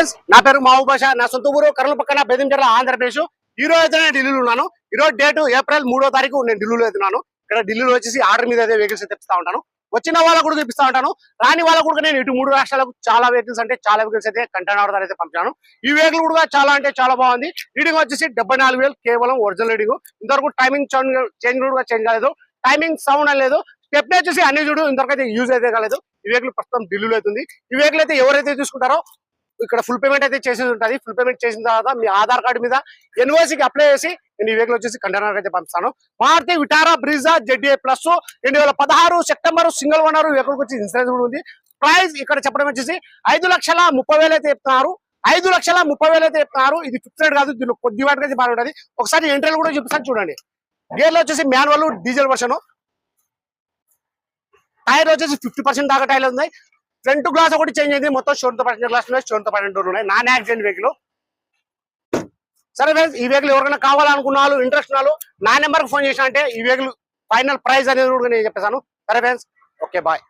Friends, నా పేరు మహబూబ్ బాషా. నా సొంత ఊరు కర్నూలు పక్కన బెదంచెర్ల, ఆంధ్రప్రదేశ్. ఈ రోజు అయితే నేను ఢిల్లీలో ఉన్నాను. ఈ రోజు డేట్ ఏప్రిల్ 3వ తారీఖు. నేను ఢిల్లీలో అవుతున్నాను. ఇక్కడ ఢిల్లీలో వచ్చేసి ఆర్డర్ మీద అయితే వెహికల్స్ తెప్పిస్తా ఉంటాను. వచ్చిన వాళ్ళకు కూడా తెప్పిస్తా ఉంటాను. రాని వాళ్ళకు కూడా నేను ఇటు 3 రాష్ట్రాలకు చాలా వెహికల్స్ అయితే కంటైనర్ ద్వారా అయితే పంపించాను. ఈ వెహికల్ కూడా చాలా అంటే చాలా బాగుంది. రీడింగ్ వచ్చేసి 74,000 కేవలం ఒరిజినల్ రీడింగ్. ఇంతవరకు టైమింగ్ చేంజ్ కాలేదు. టైమింగ్ సౌండ్ అనేది స్టెప్ వచ్చేసి అన్ని చూడు ఇంతవరకు అయితే యూజ్ అయితే కాలేదు. ఈ వెహికల్ ప్రస్తుతం ఢిల్లీలో అవుతుంది. ఈ వెహికల్ అయితే ఎవరైతే తీసుకుంటారో ఇక్కడ ఫుల్ పేమెంట్ అయితే చేసేది ఉంటుంది. ఫుల్ పేమెంట్ చేసిన తర్వాత మీ ఆధార్ కార్డు మీద ఎన్ఓసికి అప్లై చేసి నేను ఈ వెహికల్ వచ్చేసి కంటైనర్ అయితే పంపిస్తాను. Maruti Vitara Brezza ZA plus 2016 September single owner vehicle వచ్చి ఇన్సూరెన్స్ కూడా ఉంది. ప్రైస్ ఇక్కడ చెప్పడం వచ్చేసి 5,30,000 అయితే చెప్తున్నారు. 5,30,000 అయితే చెప్తున్నారు. ఇది ఫిక్స్డ్ కాదు, దీనిలో కొద్ది వాటికి అయితే బాగుంటుంది. ఒకసారి ఎంట్రీలు కూడా చూపిస్తాను చూడండి. గేర్లో వచ్చేసి మాన్యువల్ డీజిల్ వర్షన్. టైర్ వచ్చేసి 50% దాకా టైర్లు ఉన్నాయి. ఫ్రంట్ గ్లాస్ ఒకటి చేంజ్ అయింది. మొత్తం షోర్ తో పాటు గ్లాస్ ఉన్నాయి, షోర్ తో పాటు డోర్లు ఉన్నాయి. Non accident vehicle. సరే ఫ్రెండ్స్, ఈ వెహికల్ ఎవరికైనా కావాలనుకున్న వాళ్ళు, ఇంట్రెస్ట్ ఉన్న వాళ్ళు నా నెంబర్కి ఫోన్ చేసినా అంటే ఈ వెహికల్ ఫైనల్ ప్రైస్ అనేది కూడా నేను చెప్పేసాను. సరే ఫ్రెండ్స్, ఓకే బాయ్.